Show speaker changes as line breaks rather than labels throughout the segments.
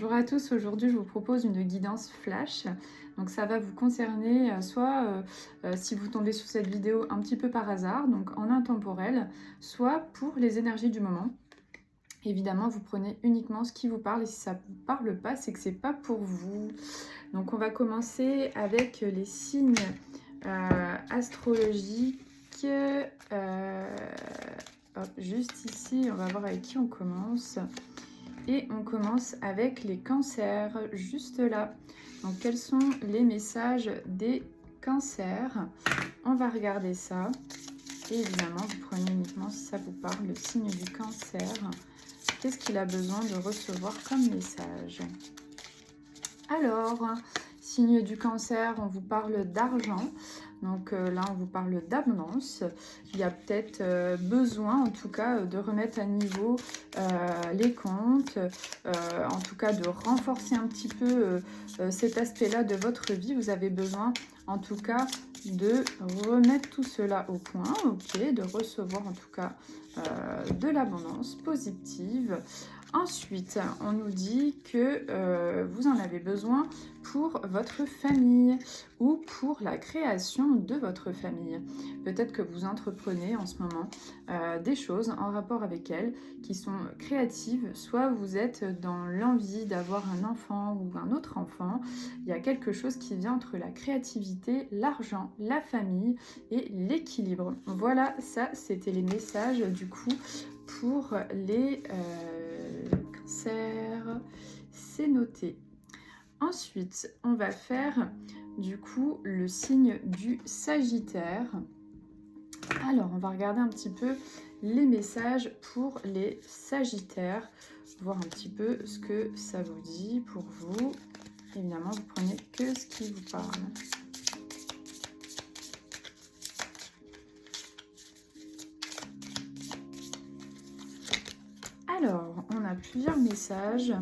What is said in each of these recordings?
Bonjour à tous, aujourd'hui je vous propose une guidance flash. Donc ça va vous concerner soit si vous tombez sur cette vidéo un petit peu par hasard, donc en intemporel, soit pour les énergies du moment. Évidemment, vous prenez uniquement ce qui vous parle et si ça ne vous parle pas, c'est que c'est pas pour vous. Donc on va commencer avec les signes astrologiques. Hop, juste ici, on va voir avec qui on commence. Et on commence avec les cancers, juste là. Donc quels sont les messages des cancers? On va regarder ça. Et évidemment, vous prenez uniquement si ça vous parle, le signe du cancer. Qu'est-ce qu'il a besoin de recevoir comme message? Alors, signe du cancer, on vous parle d'argent. Donc là, on vous parle d'abondance. Il y a peut-être besoin, en tout cas, de remettre à niveau les comptes, en tout cas de renforcer un petit peu cet aspect-là de votre vie. Vous avez besoin, en tout cas, de remettre tout cela au point, ok, de recevoir en tout cas de l'abondance positive. Ensuite, on nous dit que vous en avez besoin pour votre famille ou pour la création de votre famille. Peut-être que vous entreprenez en ce moment des choses en rapport avec elle qui sont créatives, soit vous êtes dans l'envie d'avoir un enfant ou un autre enfant. Il y a quelque chose qui vient entre la créativité, l'argent, la famille et l'équilibre. Voilà, ça c'était les messages du coup pour les cancers, c'est noté. Ensuite, on va faire du coup le signe du Sagittaire. Alors, on va regarder un petit peu les messages pour les Sagittaires, voir un petit peu ce que ça vous dit pour vous. Évidemment, vous prenez que ce qui vous parle. Alors, on a plusieurs messages.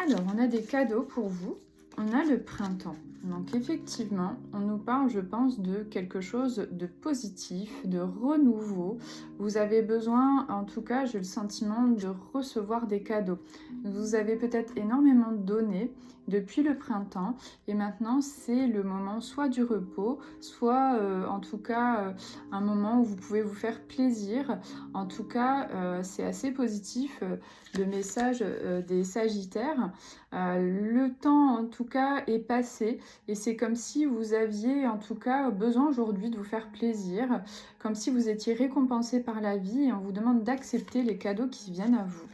Alors, on a des cadeaux pour vous. On a le printemps. Donc effectivement, on nous parle, je pense, de quelque chose de positif, de renouveau. Vous avez besoin, en tout cas, j'ai le sentiment de recevoir des cadeaux. Vous avez peut-être énormément donné depuis le printemps et maintenant c'est le moment soit du repos, soit en tout cas un moment où vous pouvez vous faire plaisir. En tout cas, c'est assez positif le message des Sagittaires. Le temps en tout cas est passé et c'est comme si vous aviez en tout cas besoin aujourd'hui de vous faire plaisir, comme si vous étiez récompensé par la vie et on vous demande d'accepter les cadeaux qui viennent à vous.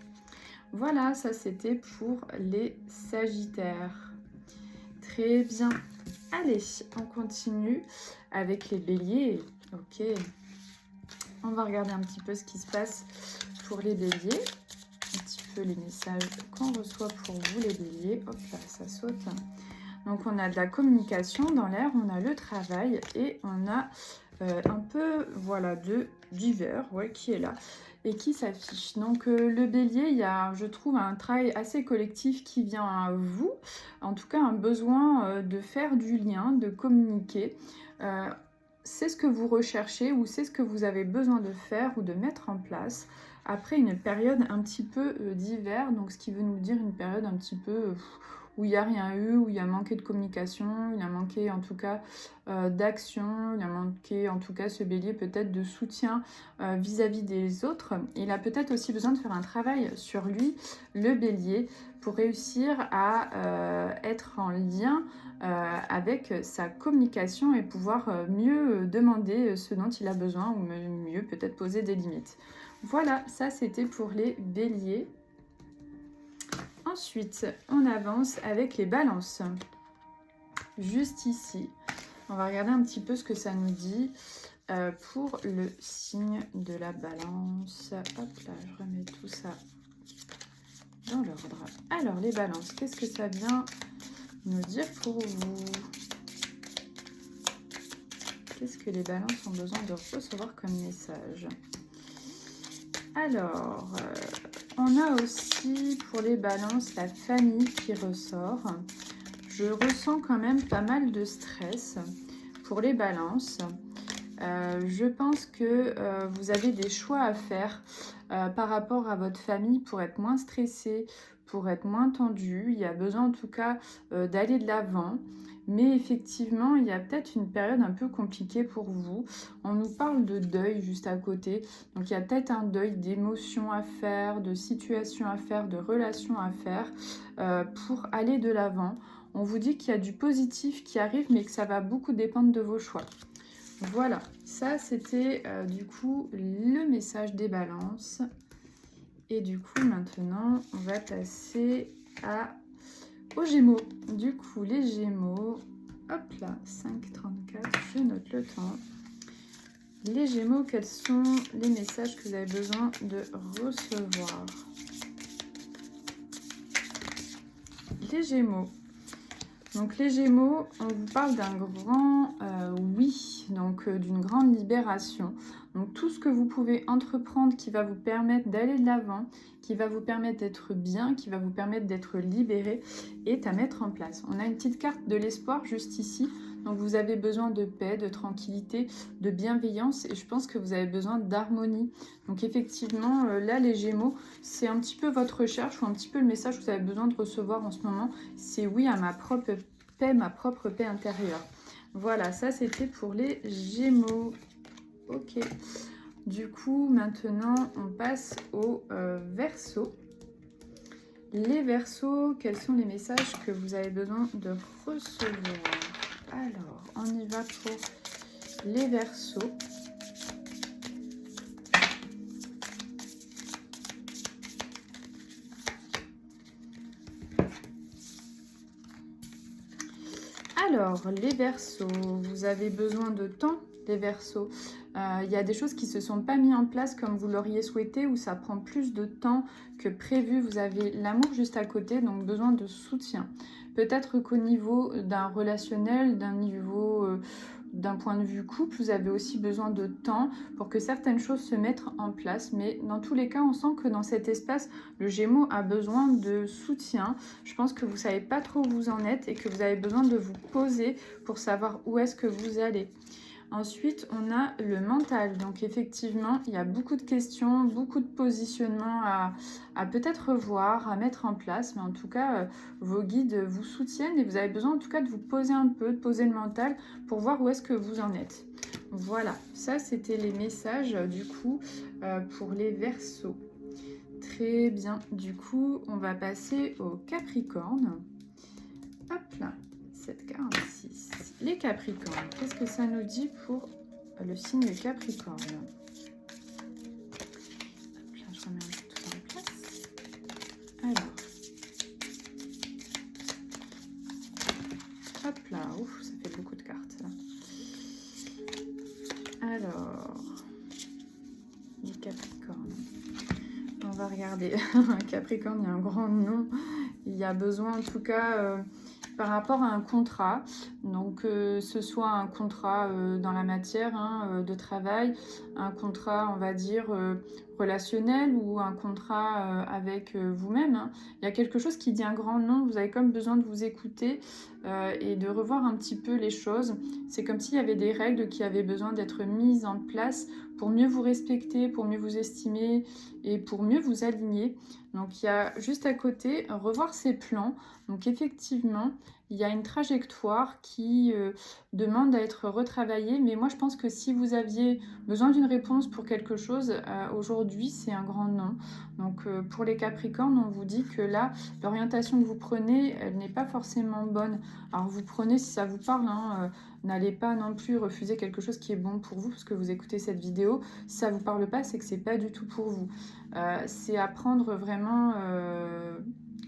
Voilà, ça c'était pour les Sagittaires. Très bien. Allez, on continue avec les Béliers. Ok. On va regarder un petit peu ce qui se passe pour les Béliers. Un petit peu les messages qu'on reçoit pour vous les Béliers. Hop là, ça saute. Donc on a de la communication dans l'air, on a le travail et on a un peu voilà de divers qui est là et qui s'affiche. Donc le Bélier, il y a, je trouve, un travail assez collectif qui vient à vous, en tout cas un besoin de faire du lien, de communiquer. C'est ce que vous recherchez ou c'est ce que vous avez besoin de faire ou de mettre en place après une période un petit peu d'hiver, donc ce qui veut nous dire une période un petit peu où il n'y a rien eu, où il y a manqué de communication, il y a manqué en tout cas d'action, il y a manqué en tout cas ce Bélier peut-être de soutien vis-à-vis des autres. Il a peut-être aussi besoin de faire un travail sur lui, le Bélier, pour réussir à être en lien avec sa communication et pouvoir mieux demander ce dont il a besoin ou mieux peut-être poser des limites. Voilà, ça c'était pour les Béliers. Ensuite, on avance avec les balances. Juste ici, on va regarder un petit peu ce que ça nous dit pour le signe de la balance. Hop là, je remets tout ça dans l'ordre. Alors, les balances, qu'est-ce que ça vient nous dire pour vous? Qu'est-ce que les balances ont besoin de recevoir comme message? Alors, on a aussi pour les balances la famille qui ressort. Je ressens quand même pas mal de stress pour les balances. Je pense que vous avez des choix à faire par rapport à votre famille pour être moins stressé, pour être moins tendu. Il y a besoin en tout cas d'aller de l'avant. Mais effectivement, il y a peut-être une période un peu compliquée pour vous. On nous parle de deuil juste à côté. Donc il y a peut-être un deuil d'émotions à faire, de situations à faire, de relations à faire pour aller de l'avant. On vous dit qu'il y a du positif qui arrive, mais que ça va beaucoup dépendre de vos choix. Voilà, ça c'était du coup le message des balances. Et du coup maintenant on va passer aux Gémeaux. Du coup les Gémeaux, hop là, 5,34, je note le temps. Les Gémeaux, quels sont les messages que vous avez besoin de recevoir? Les Gémeaux. Donc les Gémeaux, on vous parle d'un grand oui, donc d'une grande libération. Donc tout ce que vous pouvez entreprendre qui va vous permettre d'aller de l'avant, qui va vous permettre d'être bien, qui va vous permettre d'être libéré, est à mettre en place. On a une petite carte de l'espoir juste ici. Donc vous avez besoin de paix, de tranquillité, de bienveillance et je pense que vous avez besoin d'harmonie. Donc effectivement, là les Gémeaux, c'est un petit peu votre recherche ou un petit peu le message que vous avez besoin de recevoir en ce moment. C'est oui à ma propre paix intérieure. Voilà, ça c'était pour les Gémeaux. Ok. Du coup, maintenant, on passe aux Verseaux. Les Verseaux, quels sont les messages que vous avez besoin de recevoir? Alors, on y va pour les Verseaux. Alors, les Verseaux, vous avez besoin de temps, les Verseaux. Il y a des choses qui ne se sont pas mises en place comme vous l'auriez souhaité ou ça prend plus de temps que prévu. Vous avez l'amour juste à côté, donc besoin de soutien. Peut-être qu'au niveau d'un relationnel, d'un point de vue couple, vous avez aussi besoin de temps pour que certaines choses se mettent en place. Mais dans tous les cas, on sent que dans cet espace, le Gémeaux a besoin de soutien. Je pense que vous ne savez pas trop où vous en êtes et que vous avez besoin de vous poser pour savoir où est-ce que vous allez. Ensuite, on a le mental. Donc effectivement, il y a beaucoup de questions, beaucoup de positionnements à peut-être revoir, à mettre en place. Mais en tout cas, vos guides vous soutiennent et vous avez besoin en tout cas de vous poser un peu, de poser le mental pour voir où est-ce que vous en êtes. Voilà, ça c'était les messages du coup pour les Verseaux. Très bien, du coup, on va passer au Capricorne. Hop là. 7,46. Les Capricornes, qu'est-ce que ça nous dit pour le signe Capricorne? Hop là, je remets un peu tout en place. Alors. Hop là, ouf, ça fait beaucoup de cartes là. Alors. Les Capricornes. On va regarder. Un Capricorne, il y a un grand nom. Il y a besoin en tout cas... par rapport à un contrat, donc ce soit un contrat dans la matière de travail, un contrat on va dire relationnel ou un contrat avec vous-même. Il y a quelque chose qui dit un grand nom, vous avez comme besoin de vous écouter et de revoir un petit peu les choses. C'est comme s'il y avait des règles qui avaient besoin d'être mises en place pour mieux vous respecter, pour mieux vous estimer et pour mieux vous aligner. Donc il y a juste à côté revoir ses plans. Donc effectivement, il y a une trajectoire qui demande à être retravaillée. Mais moi, je pense que si vous aviez besoin d'une réponse pour quelque chose, aujourd'hui, c'est un grand non. Donc pour les Capricornes, on vous dit que là, l'orientation que vous prenez, elle n'est pas forcément bonne. Alors vous prenez si ça vous parle, n'allez pas non plus refuser quelque chose qui est bon pour vous parce que vous écoutez cette vidéo. Si ça vous parle pas, c'est que c'est pas du tout pour vous. C'est apprendre vraiment...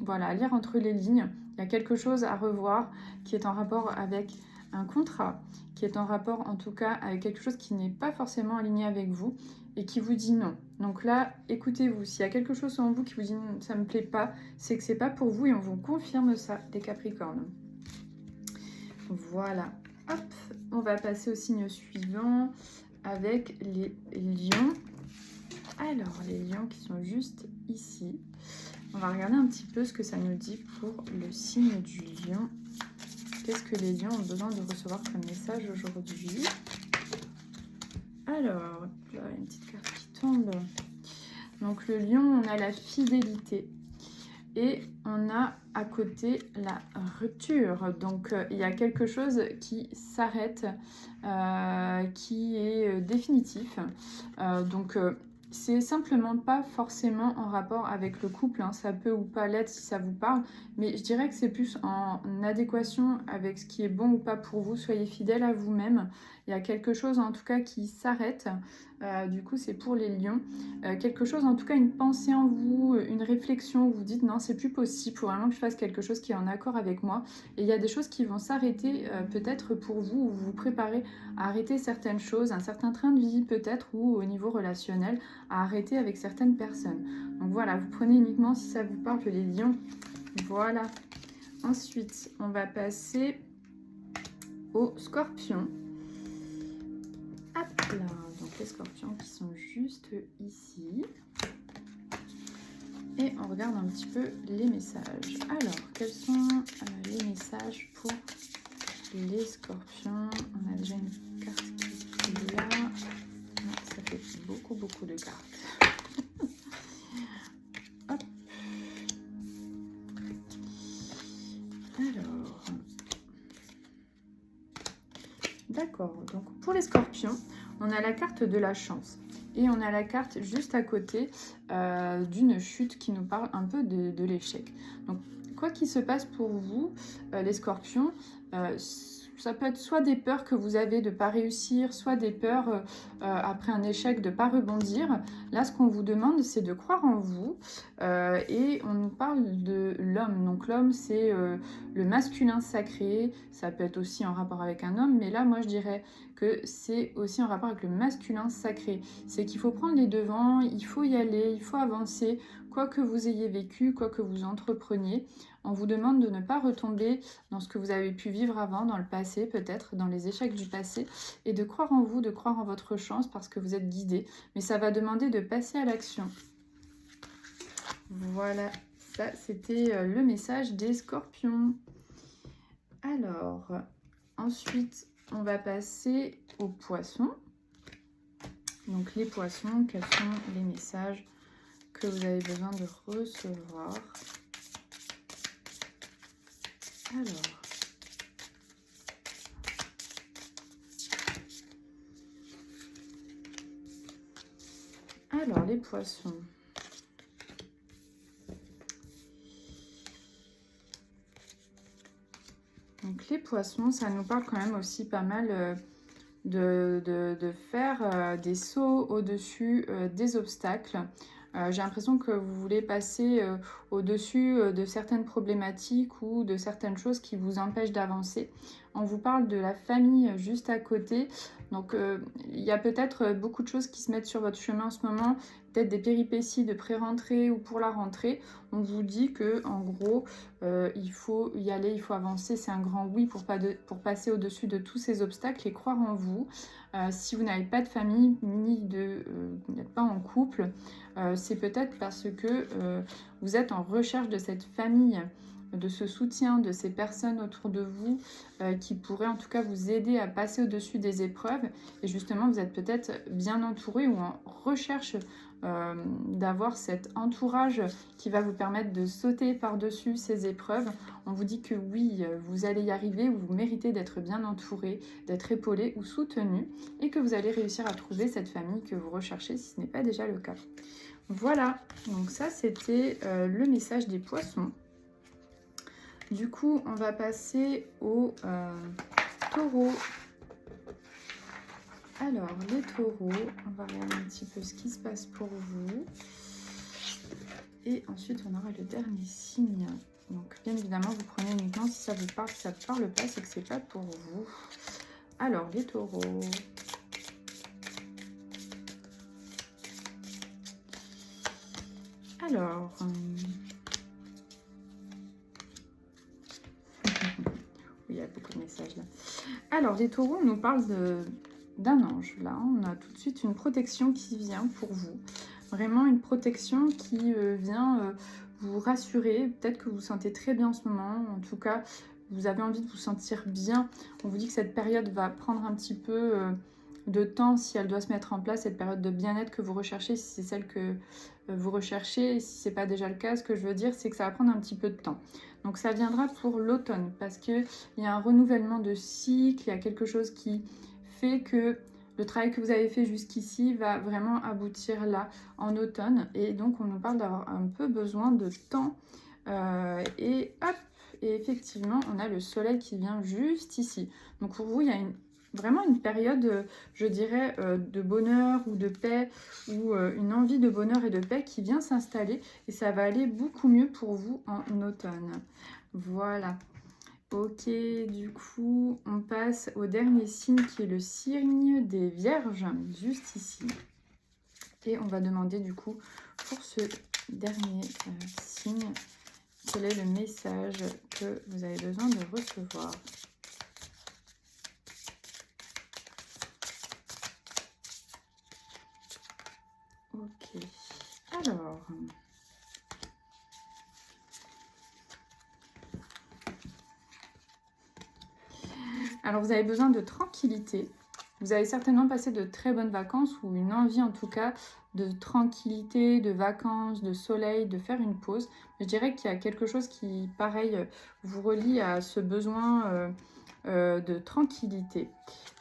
voilà, à lire entre les lignes. Il y a quelque chose à revoir qui est en rapport avec un contrat, qui est en rapport en tout cas avec quelque chose qui n'est pas forcément aligné avec vous et qui vous dit non. Donc là, écoutez-vous. S'il y a quelque chose en vous qui vous dit ça me plaît pas, c'est que c'est pas pour vous et on vous confirme ça, les Capricornes. Voilà. Hop, on va passer au signe suivant avec les lions. Alors, les lions qui sont juste ici. On va regarder un petit peu ce que ça nous dit pour le signe du lion. Qu'est-ce que les lions ont besoin de recevoir comme message aujourd'hui? Alors, là, une petite carte qui tombe. Donc le lion, on a la fidélité. Et on a à côté la rupture. Donc il y a quelque chose qui s'arrête, qui est définitif. Donc c'est simplement pas forcément en rapport avec le couple, hein. Ça peut ou pas l'être si ça vous parle, mais je dirais que c'est plus en adéquation avec ce qui est bon ou pas pour vous. Soyez fidèle à vous-même. Il y a quelque chose en tout cas qui s'arrête. Du coup c'est pour les lions. Quelque chose, en tout cas une pensée en vous, une réflexion où vous dites non, c'est plus possible, il faut vraiment que je fasse quelque chose qui est en accord avec moi. Et il y a des choses qui vont s'arrêter peut-être pour vous, ou vous vous préparez à arrêter certaines choses, un certain train de vie peut-être, ou au niveau relationnel, à arrêter avec certaines personnes. Donc voilà, vous prenez uniquement si ça vous parle, les lions. Voilà. Ensuite, on va passer au scorpion. Hop là, donc les scorpions qui sont juste ici. Et on regarde un petit peu les messages. Alors, quels sont les messages pour les scorpions? On a déjà une carte qui est là. Non, ça fait beaucoup de cartes. Hop. Alors, d'accord. Donc pour les scorpions, on a la carte de la chance. Et on a la carte juste à côté d'une chute qui nous parle un peu de l'échec. Donc, quoi qu'il se passe pour vous, les scorpions, ça peut être soit des peurs que vous avez de ne pas réussir, soit des peurs après un échec de ne pas rebondir. Là, ce qu'on vous demande, c'est de croire en vous. Et on nous parle de l'homme. Donc l'homme, c'est le masculin sacré. Ça peut être aussi en rapport avec un homme. Mais là, moi, je dirais que c'est aussi en rapport avec le masculin sacré. C'est qu'il faut prendre les devants, il faut y aller, il faut avancer. Quoi que vous ayez vécu, quoi que vous entrepreniez, on vous demande de ne pas retomber dans ce que vous avez pu vivre avant, dans le passé peut-être, dans les échecs du passé, et de croire en vous, de croire en votre chance parce que vous êtes guidé. Mais ça va demander de passer à l'action. Voilà, ça c'était le message des scorpions. Alors, ensuite, on va passer aux poissons. Donc les poissons, quels sont les messages que vous avez besoin de recevoir? Alors les poissons. Donc les poissons, ça nous parle quand même aussi pas mal de faire des sauts au-dessus des obstacles. J'ai l'impression que vous voulez passer au-dessus de certaines problématiques ou de certaines choses qui vous empêchent d'avancer. On vous parle de la famille juste à côté. Donc il y a peut-être beaucoup de choses qui se mettent sur votre chemin en ce moment, peut-être des péripéties de pré-rentrée ou pour la rentrée. On vous dit que en gros, il faut y aller, il faut avancer. C'est un grand oui pour passer au-dessus de tous ces obstacles et croire en vous. Si vous n'avez pas de famille ni vous n'êtes pas en couple, c'est peut-être parce que vous êtes en recherche de cette famille, de ce soutien, de ces personnes autour de vous qui pourraient en tout cas vous aider à passer au-dessus des épreuves. Et justement, vous êtes peut-être bien entouré ou en recherche d'avoir cet entourage qui va vous permettre de sauter par-dessus ces épreuves. On vous dit que oui, vous allez y arriver, vous méritez d'être bien entouré, d'être épaulé ou soutenu et que vous allez réussir à trouver cette famille que vous recherchez si ce n'est pas déjà le cas. Voilà, donc ça c'était le message des poissons. Du coup, on va passer au taureau. Alors, les taureaux, on va regarder un petit peu ce qui se passe pour vous. Et ensuite, on aura le dernier signe. Donc, bien évidemment, vous prenez uniquement si ça vous parle. Si ça ne vous parle pas, c'est que ce n'est pas pour vous. Alors, les taureaux. Alors... il y a beaucoup de messages là. Alors, les taureaux, on nous parle d'un ange. Là, on a tout de suite une protection qui vient pour vous. Vraiment une protection qui vient vous rassurer. Peut-être que vous vous sentez très bien en ce moment. En tout cas, vous avez envie de vous sentir bien. On vous dit que cette période va prendre un petit peu de temps si elle doit se mettre en place, cette période de bien-être que vous recherchez, si c'est celle que vous recherchez, si c'est pas déjà le cas, ce que je veux dire, c'est que ça va prendre un petit peu de temps. Donc ça viendra pour l'automne, parce qu'il y a un renouvellement de cycle, il y a quelque chose qui fait que le travail que vous avez fait jusqu'ici va vraiment aboutir là, en automne. Et donc on nous parle d'avoir un peu besoin de temps. Et hop, et effectivement, on a le soleil qui vient juste ici. Donc pour vous, il y a vraiment une période, je dirais, de bonheur ou de paix, ou une envie de bonheur et de paix qui vient s'installer. Et ça va aller beaucoup mieux pour vous en automne. Voilà. Ok, du coup, on passe au dernier signe qui est le signe des Vierges, juste ici. Et on va demander du coup, pour ce dernier signe, quel est le message que vous avez besoin de recevoir. Ok, alors vous avez besoin de tranquillité. Vous avez certainement passé de très bonnes vacances, ou une envie en tout cas de tranquillité, de vacances, de soleil, de faire une pause. Je dirais qu'il y a quelque chose qui, pareil, vous relie à ce besoin de tranquillité.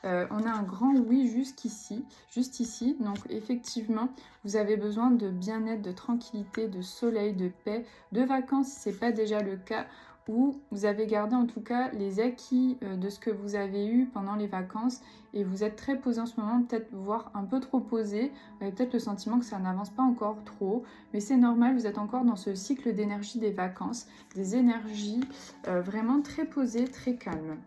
On a un grand oui juste ici. Donc effectivement, vous avez besoin de bien-être, de tranquillité, de soleil, de paix, de vacances si ce n'est pas déjà le cas, ou vous avez gardé en tout cas les acquis de ce que vous avez eu pendant les vacances, et vous êtes très posé en ce moment, peut-être voire un peu trop posé. Vous avez peut-être le sentiment que ça n'avance pas encore trop, mais c'est normal, vous êtes encore dans ce cycle d'énergie des vacances, des énergies vraiment très posées, très calmes.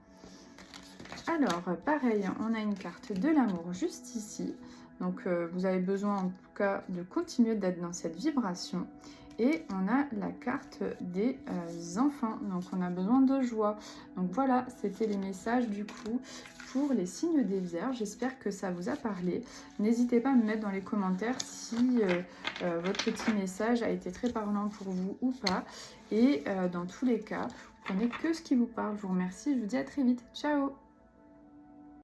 Alors, pareil, on a une carte de l'amour juste ici. Donc, vous avez besoin en tout cas de continuer d'être dans cette vibration. Et on a la carte des enfants. Donc, on a besoin de joie. Donc, voilà, c'était les messages du coup pour les signes des Vierges. J'espère que ça vous a parlé. N'hésitez pas à me mettre dans les commentaires si votre petit message a été très parlant pour vous ou pas. Et dans tous les cas, prenez que ce qui vous parle. Je vous remercie. Je vous dis à très vite. Ciao!